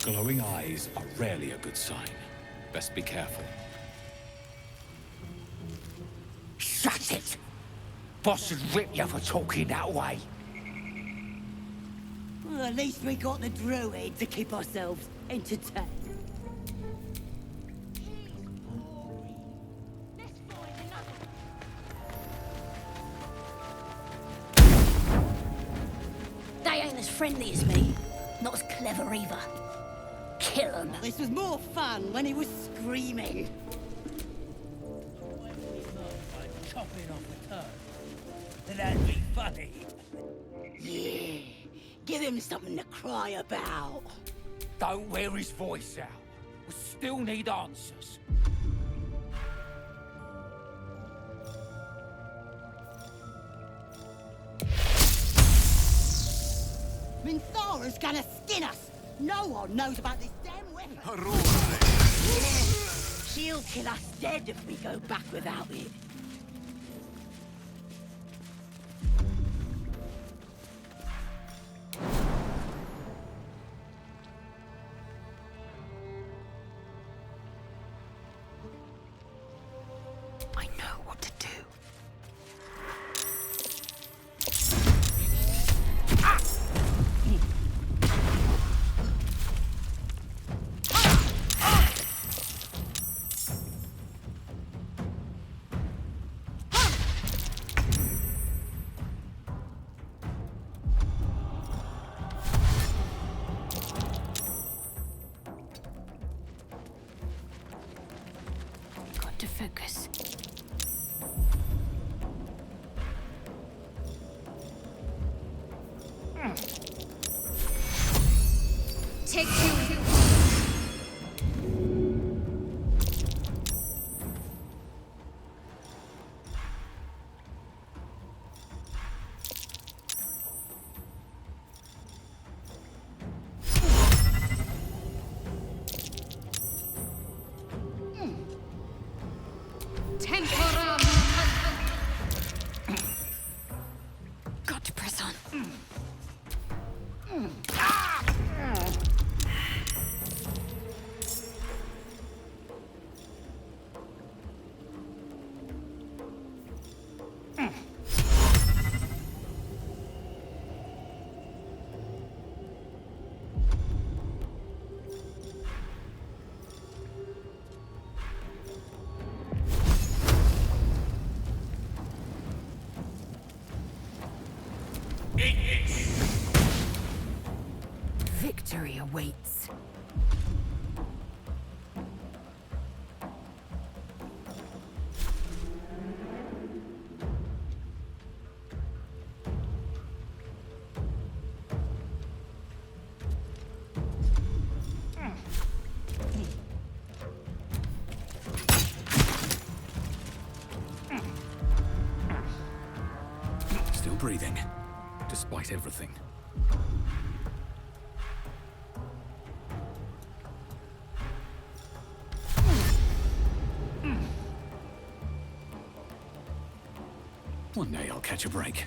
Glowing eyes are rarely a good sign. Best be careful. Shut it! Boss would rip you for talking that way. Well, at least we got the druid to keep ourselves entertained. They ain't as friendly as me. Not as clever either. Kill 'em. This was more fun when he was screaming. Chopping off a toe. Then that'd be funny. Yeah, give him something to cry about. Don't wear his voice out. We still need answers. Minthara's gonna skin us. No one knows about this damn weapon. She'll kill us dead if we go back without it. I know what to do. Got to focus. Take two. Tempora. Got to press on. Victory awaits. Still breathing, despite everything. One day I'll catch a break.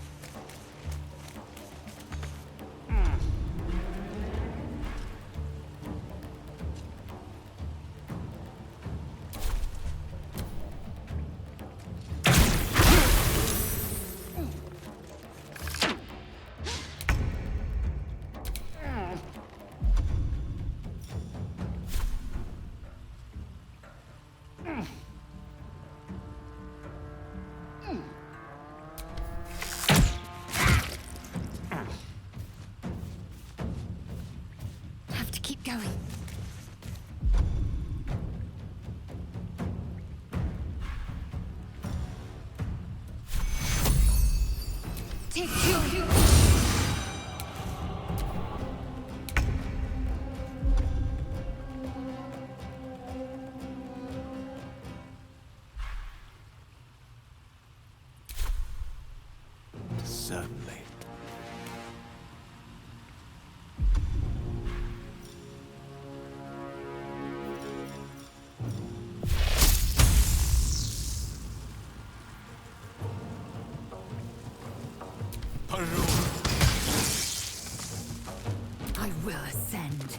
Have to keep going. Take two. Certainly. I will ascend.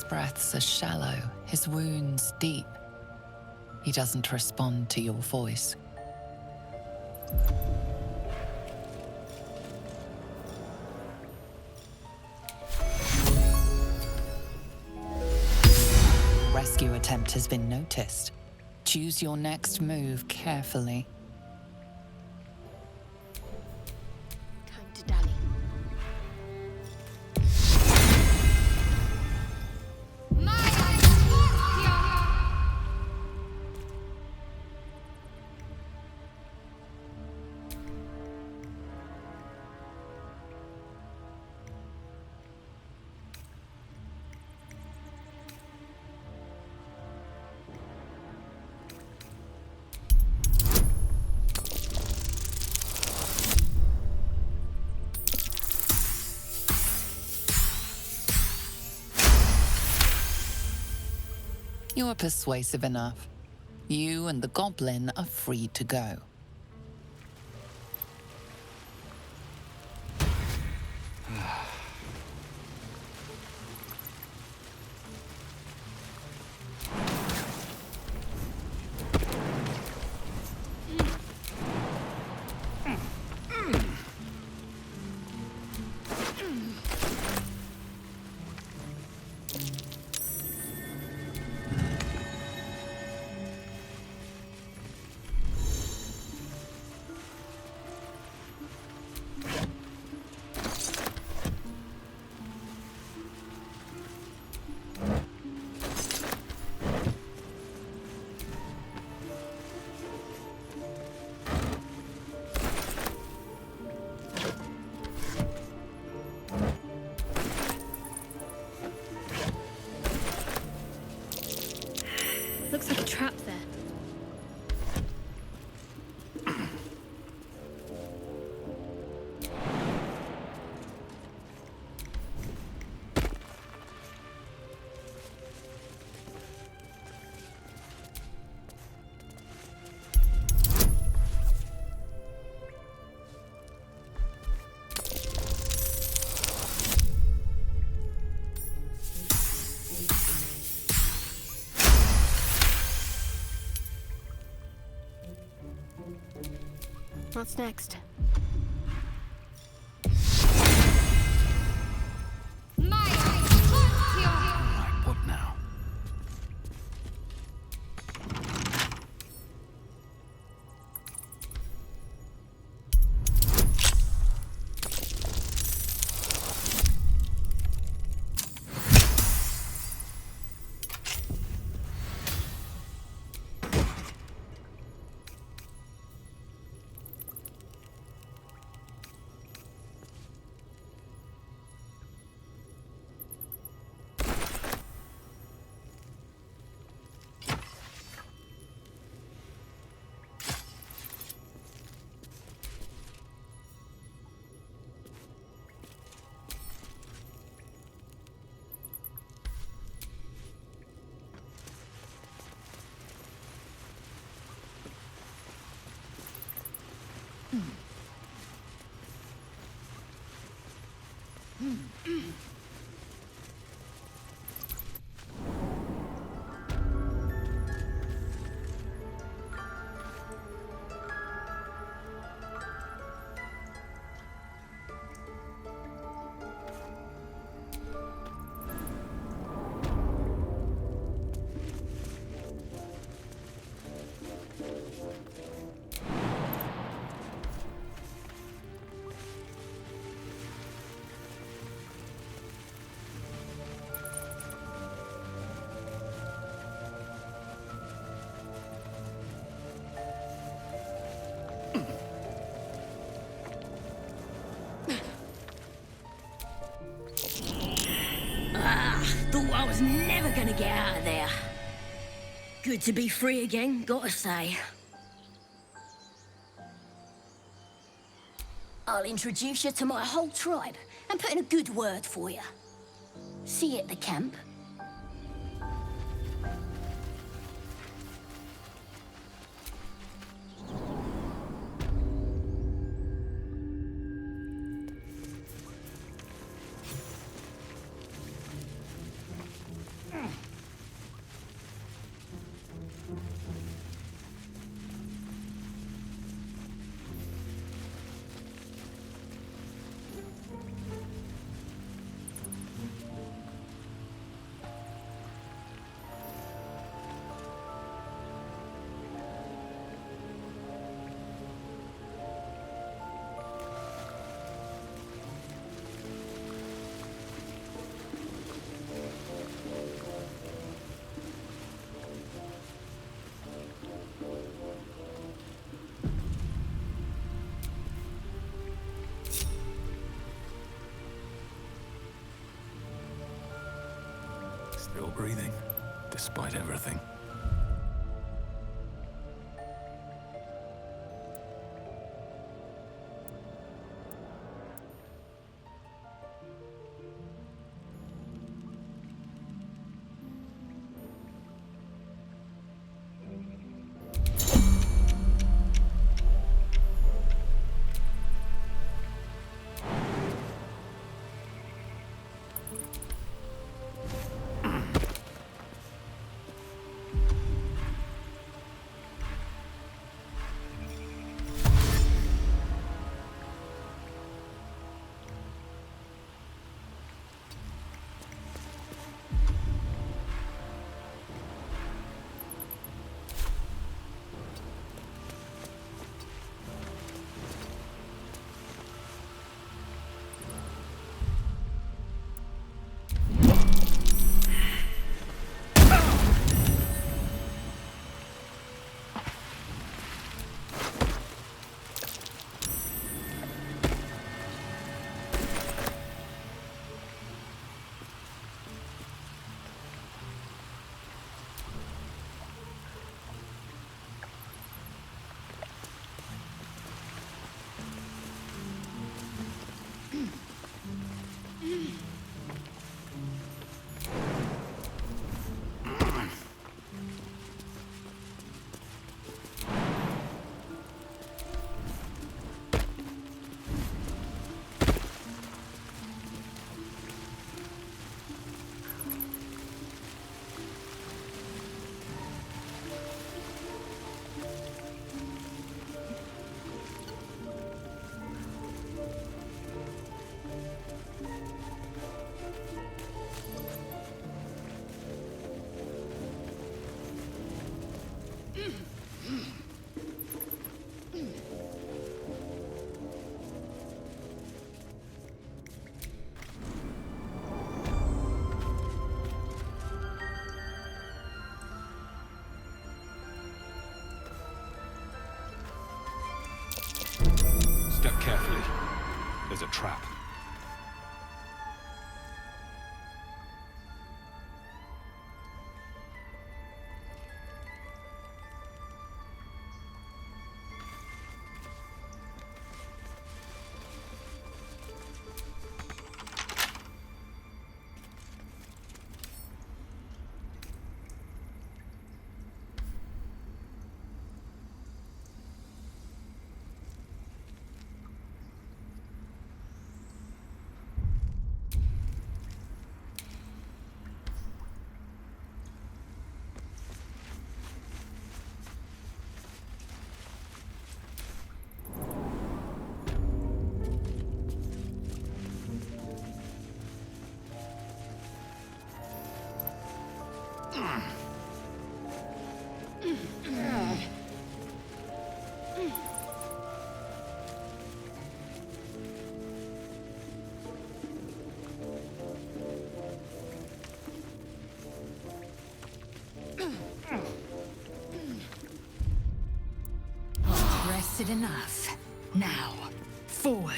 breaths are shallow, his wounds deep. He doesn't respond to your voice. Rescue attempt has been noticed. Choose your next move carefully. Time to dally. You are persuasive enough. You and the goblin are free to go. Looks like a trap there. What's next? Right, what now? Thought I was never gonna get out of there. Good to be free again, gotta say. I'll introduce you to my whole tribe and put in a good word for you. See you at the camp. Still breathing, despite everything. Step carefully. There's a trap. Rested enough. Now, forward.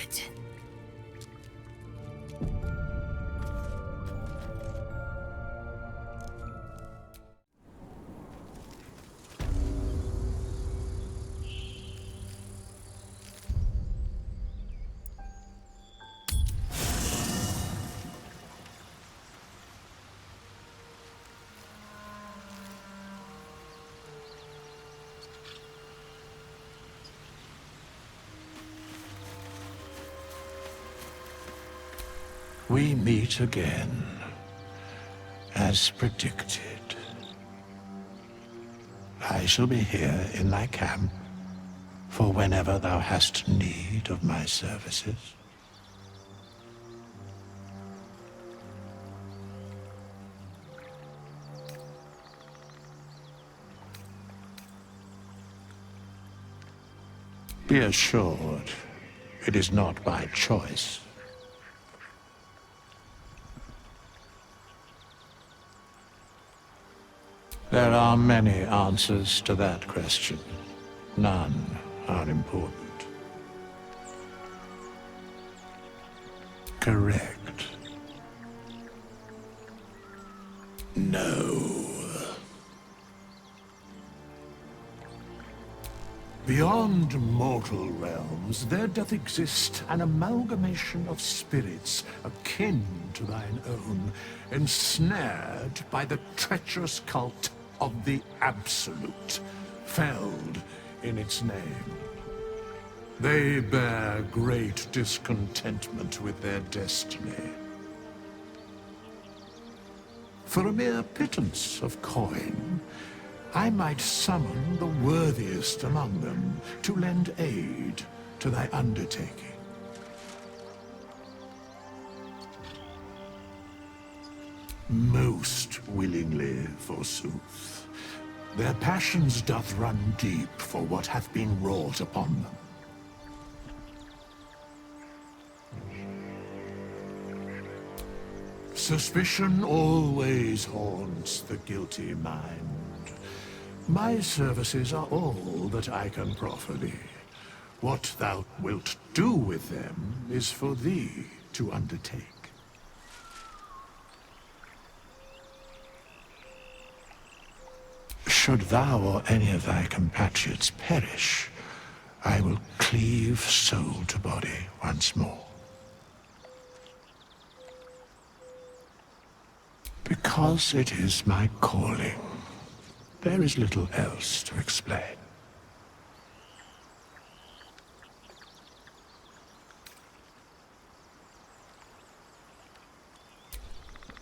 We meet again, as predicted. I shall be here in thy camp for whenever thou hast need of my services. Be assured, it is not by choice. There are many answers to that question. None are important. Correct. No. Beyond mortal realms, there doth exist an amalgamation of spirits akin to thine own, ensnared by the treacherous cult of the Absolute, felled in its name. They bear great discontentment with their destiny. For a mere pittance of coin, I might summon the worthiest among them to lend aid to thy undertaking. Most willingly, forsooth. Their passions doth run deep for what hath been wrought upon them. Suspicion always haunts the guilty mind. My services are all that I can proffer thee. What thou wilt do with them is for thee to undertake. Should thou or any of thy compatriots perish, I will cleave soul to body once more. Because it is my calling. There is little else to explain.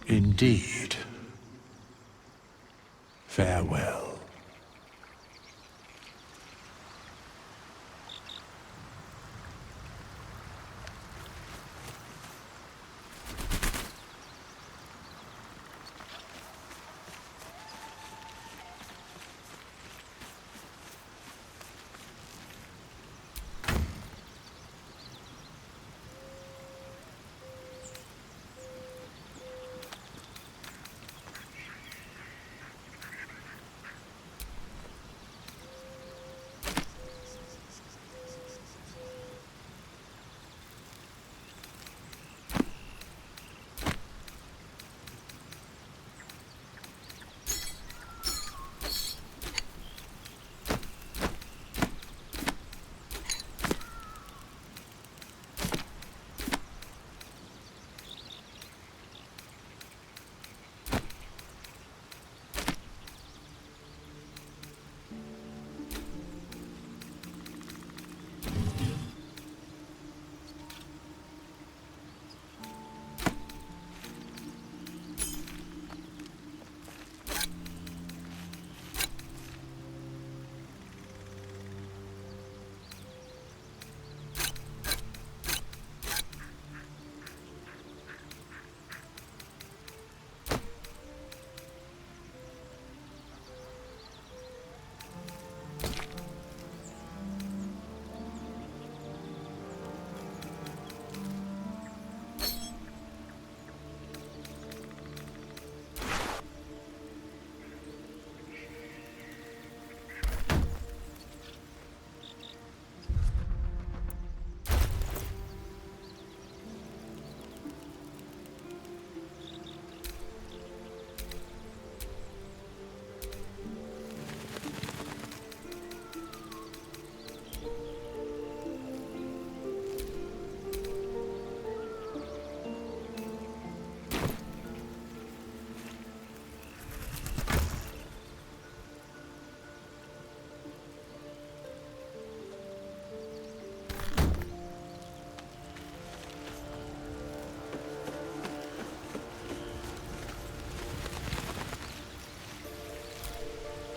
Indeed. Farewell.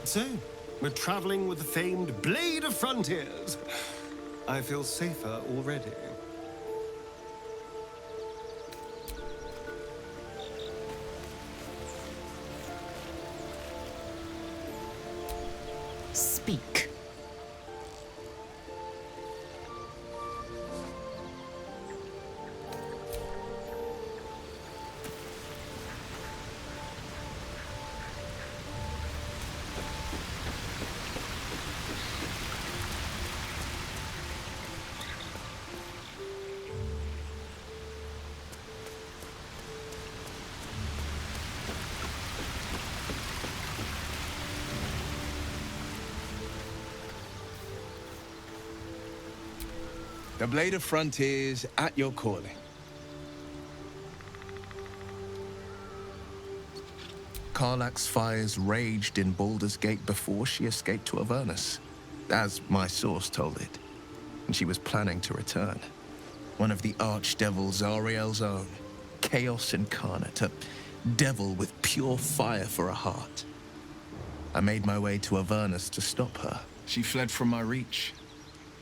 So, we're traveling with the famed Blade of Frontiers. I feel safer already. Speak. The Blade of Frontiers at your calling. Karlach's fires raged in Baldur's Gate before she escaped to Avernus, as my source told it, and she was planning to return. One of the archdevils Ariel's own, Chaos Incarnate, a devil with pure fire for a heart. I made my way to Avernus to stop her. She fled from my reach,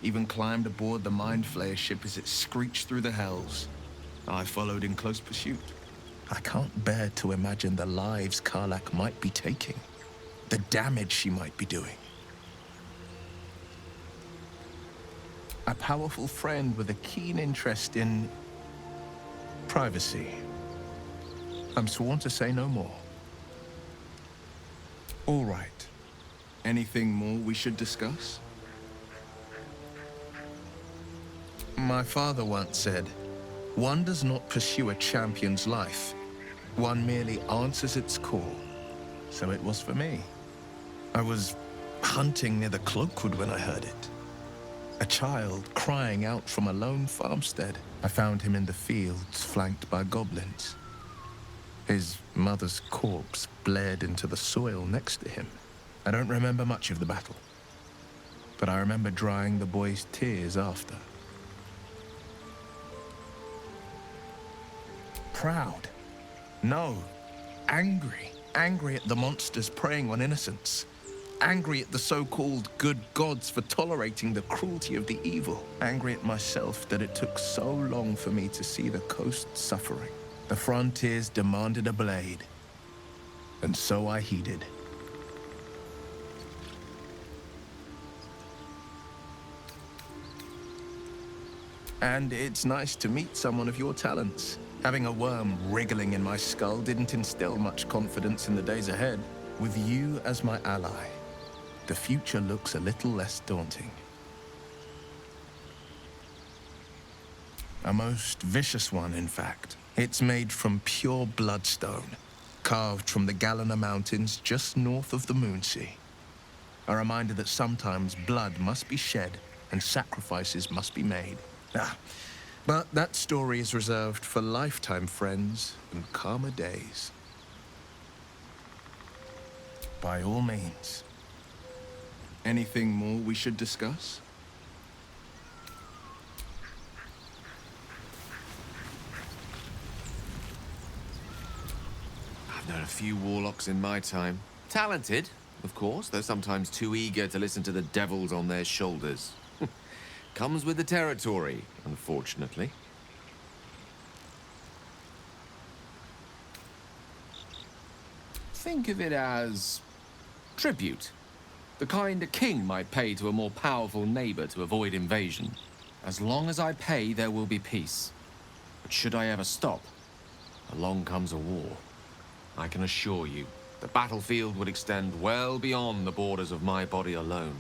even climbed aboard the Mind Flayer ship as it screeched through the hells. I followed in close pursuit. I can't bear to imagine the lives Karlach might be taking, the damage she might be doing. A powerful friend with a keen interest in privacy. I'm sworn to say no more. All right. Anything more we should discuss? My father once said, one does not pursue a champion's life. One merely answers its call. So it was for me. I was hunting near the Cloakwood when I heard it. A child crying out from a lone farmstead. I found him in the fields, flanked by goblins. His mother's corpse bled into the soil next to him. I don't remember much of the battle, but I remember drying the boy's tears after. Proud? No. Angry. Angry at the monsters preying on innocents. Angry at the so-called good gods for tolerating the cruelty of the evil. Angry at myself that it took so long for me to see the coast suffering. The frontiers demanded a blade, and so I heeded. And it's nice to meet someone of your talents. Having a worm wriggling in my skull didn't instill much confidence in the days ahead. With you as my ally, the future looks a little less daunting. A most vicious one, in fact. It's made from pure bloodstone, carved from the Galena Mountains just north of the Moonsea. A reminder that sometimes blood must be shed and sacrifices must be made. But that story is reserved for lifetime friends and calmer days. By all means. Anything more we should discuss? I've known a few warlocks in my time. Talented, of course, though sometimes too eager to listen to the devils on their shoulders. Comes with the territory, unfortunately. Think of it as tribute. The kind a king might pay to a more powerful neighbor to avoid invasion. As long as I pay, there will be peace. But should I ever stop, along comes a war. I can assure you, the battlefield would extend well beyond the borders of my body alone.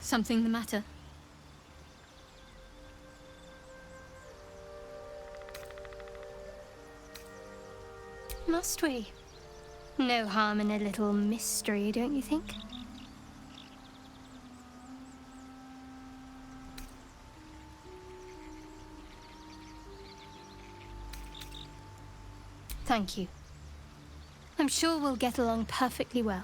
Something the matter? Must we? No harm in a little mystery, don't you think? Thank you. I'm sure we'll get along perfectly well.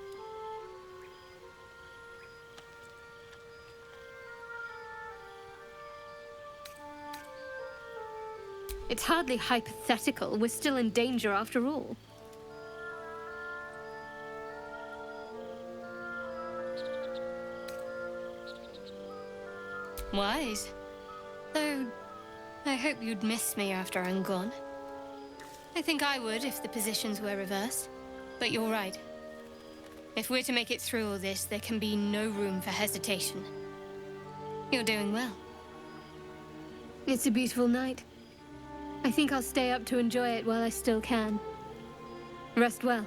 It's hardly hypothetical. We're still in danger after all. Wise. Though, I hope you'd miss me after I'm gone. I think I would if the positions were reversed. But you're right. If we're to make it through all this, there can be no room for hesitation. You're doing well. It's a beautiful night. I think I'll stay up to enjoy it while I still can. Rest well.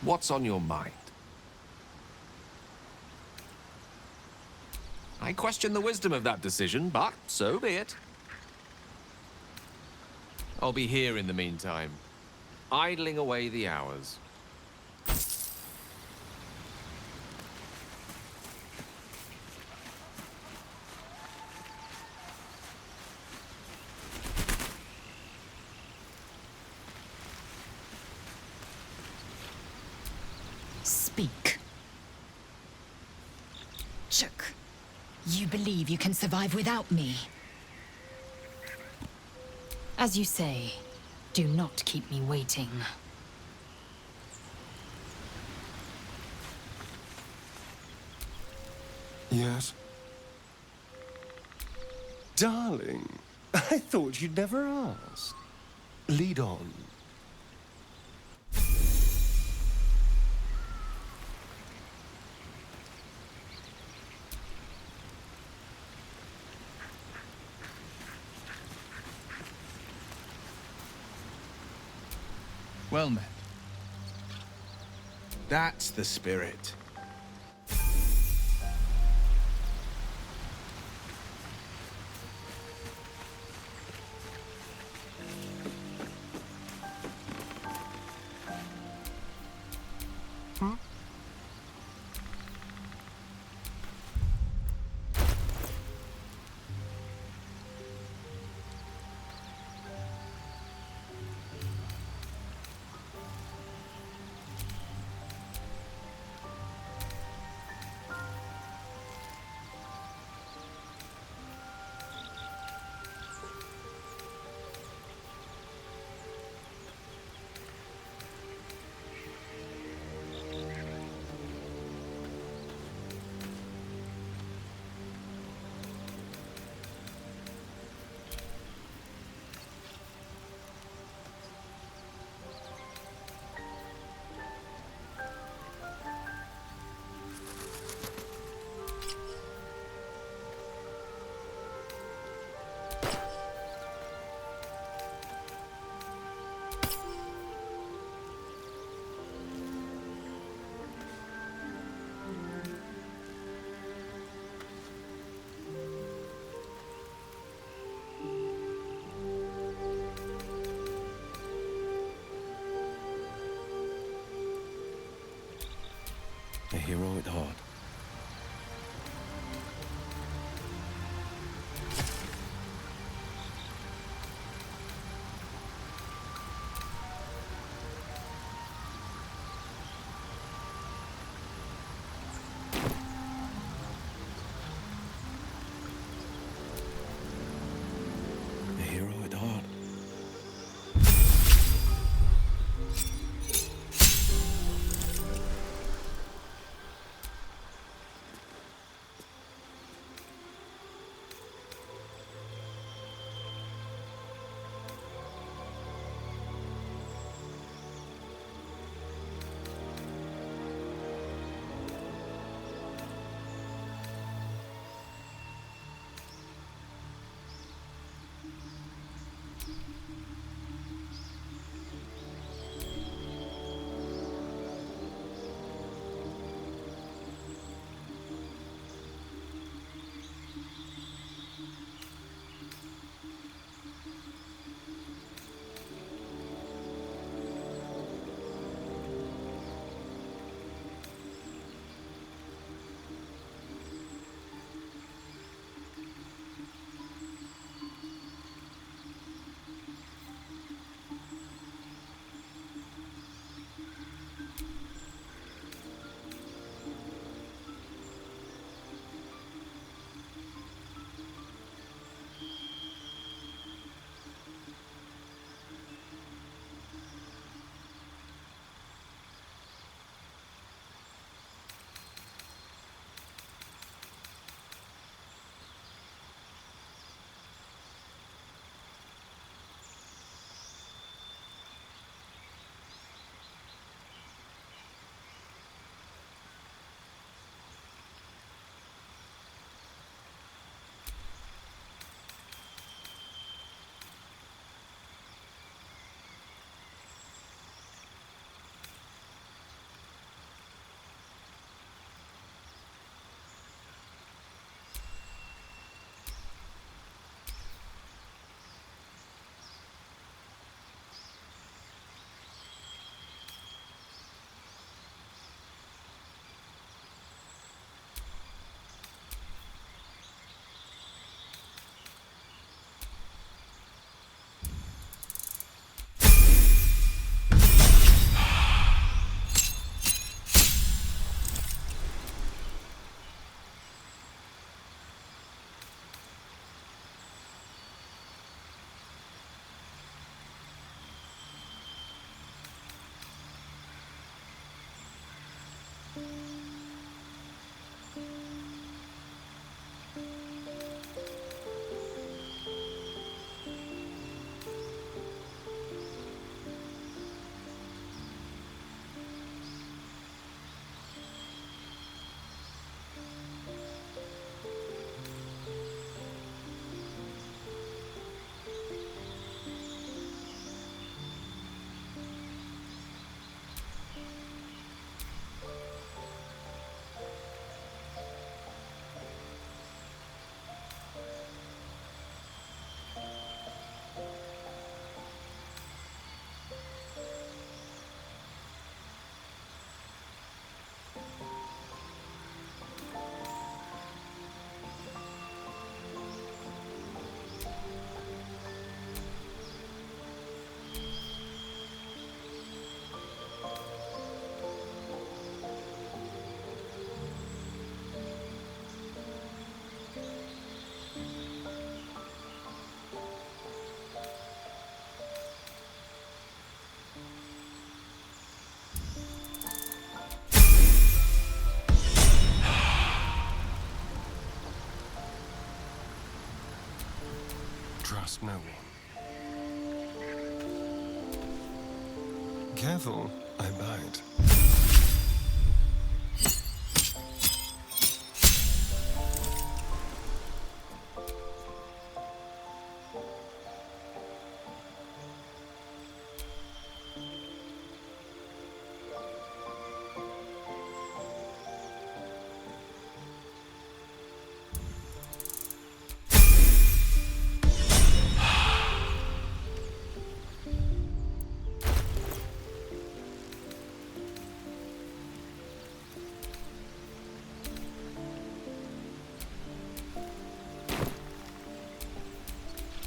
What's on your mind? I question the wisdom of that decision, but so be it. I'll be here in the meantime, idling away the hours. Speak. Chook, you believe you can survive without me? As you say, do not keep me waiting. Yes? Darling, I thought you'd never ask. Lead on. Well met. That's the spirit. A hero at heart. A hero at heart. Trust no one. Careful, I bite.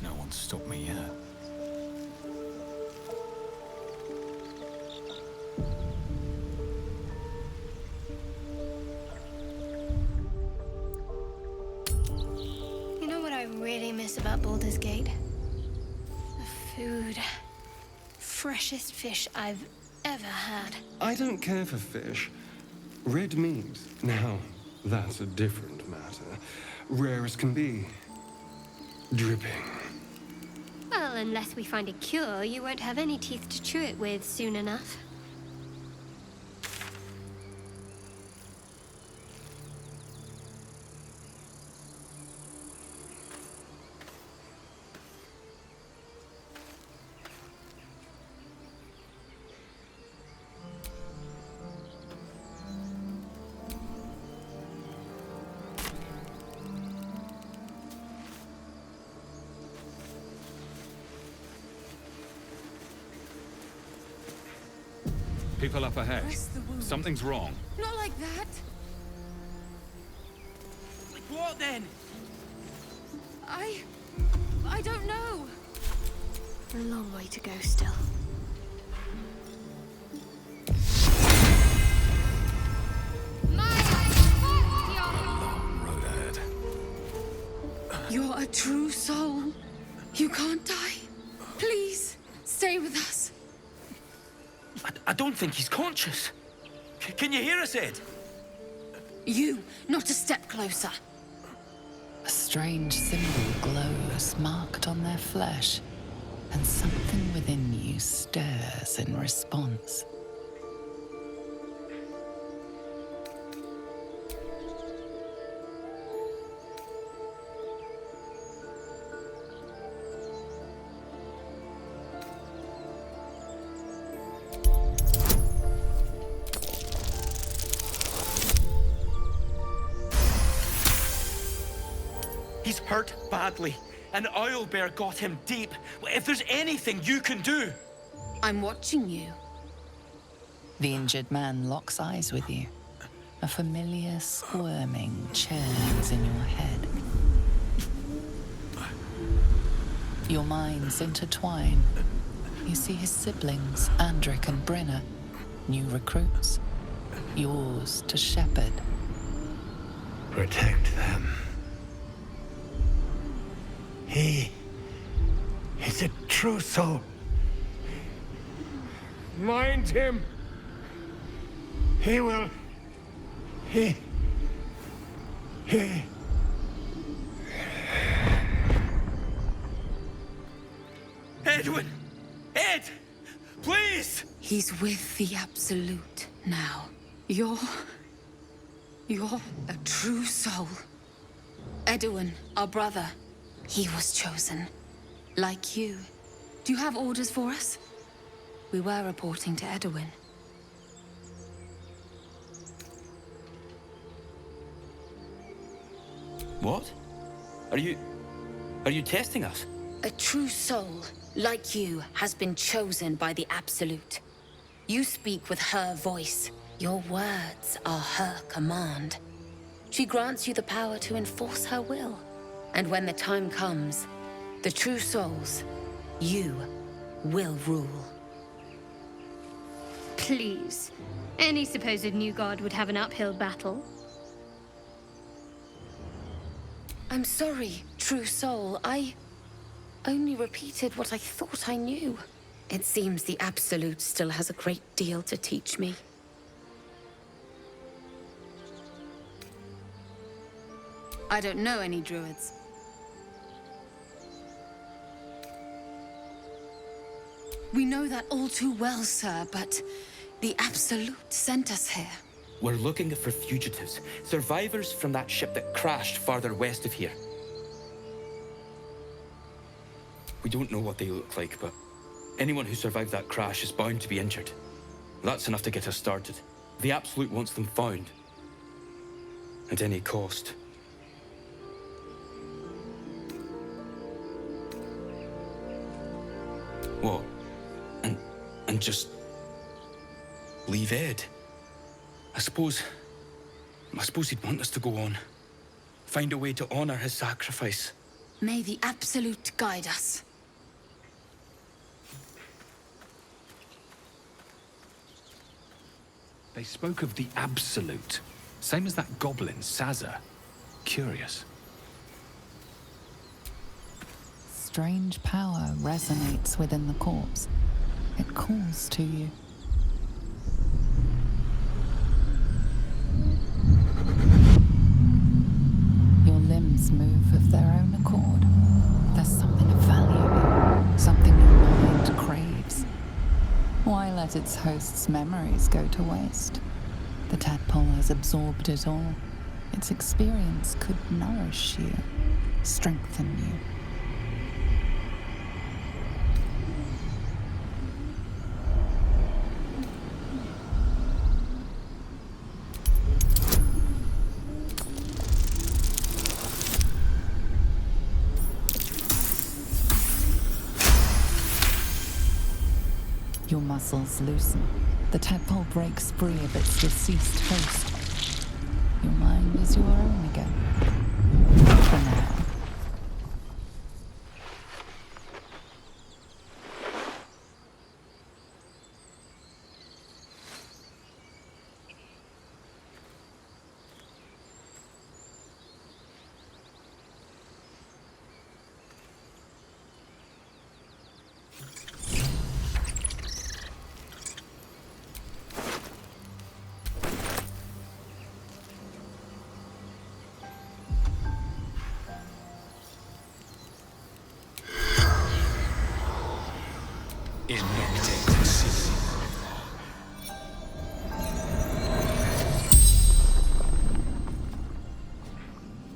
No one's stopped me yet. You know what I really miss about Baldur's Gate? The food. Freshest fish I've ever had. I don't care for fish. Red meat, now, that's a different matter. Rare as can be. Dripping. Well, unless we find a cure, you won't have any teeth to chew it with soon enough. People up ahead. Press the wound. Something's wrong. Not like that. Like what then? I don't know. A long way to go still. Long road ahead. You're a true soul. You can't die. Please, stay with us. I don't think he's conscious. Can you hear us, Ed? You, not a step closer. A strange symbol glows marked on their flesh, and something within you stirs in response. He's hurt badly. An owlbear got him deep. If there's anything you can do... I'm watching you. The injured man locks eyes with you. A familiar squirming churns in your head. Your minds intertwine. You see his siblings, Andric and Brenna, new recruits, yours to shepherd. Protect them. He is a true soul. Mind him. He will... He... Edwin! Ed! Please! He's with the Absolute now. You're a true soul. Edowin, our brother, he was chosen. Like you. Do you have orders for us? We were reporting to Edowin. What? Are you testing us? A true soul, like you, has been chosen by the Absolute. You speak with her voice. Your words are her command. She grants you the power to enforce her will. And when the time comes, the true souls, you, will rule. Please. Any supposed new god would have an uphill battle. I'm sorry, true soul. I only repeated what I thought I knew. It seems the Absolute still has a great deal to teach me. I don't know any druids. We know that all too well, sir, but the Absolute sent us here. We're looking for fugitives. Survivors from that ship that crashed farther west of here. We don't know what they look like, but anyone who survived that crash is bound to be injured. That's enough to get us started. The Absolute wants them found. At any cost. What? And just... leave Ed? I suppose he'd want us to go on. Find a way to honor his sacrifice. May the Absolute guide us. They spoke of the Absolute. Same as that goblin, Sazza. Curious. Strange power resonates within the corpse. It calls to you. Your limbs move of their own accord. There's something of value, something your mind craves. Why let its host's memories go to waste? The tadpole has absorbed it all. Its experience could nourish you, strengthen you. Your muscles loosen. The tadpole breaks free of its deceased host. Your mind is your own again. For now.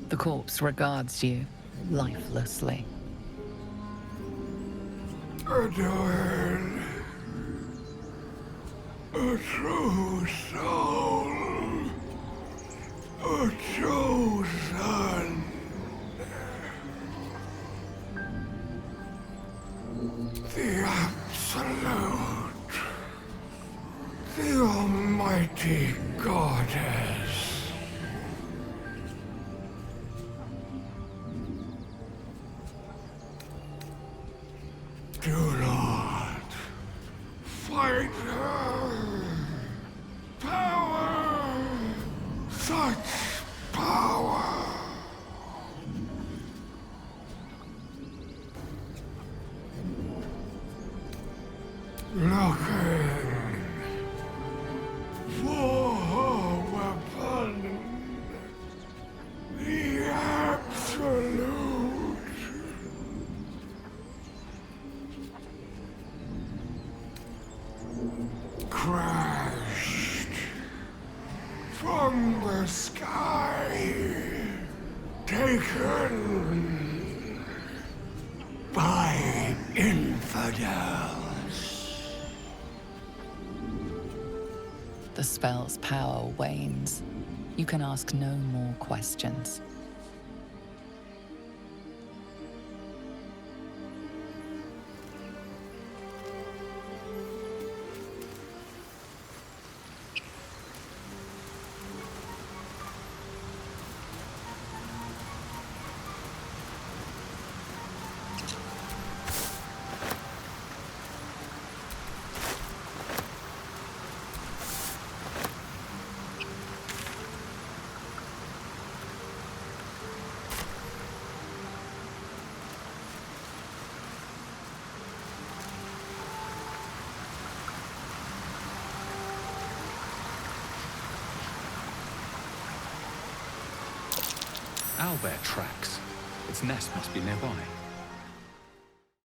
The corpse regards you lifelessly. Edowin, a true soul, a chosen. The Absolute, the Almighty Goddess. Do not fight her. Power, such power. Looking for her weapon, the Absolute. Crashed from the sky, taken by infidels. The spell's power wanes. You can ask no more questions. Owlbear tracks. Its nest must be nearby.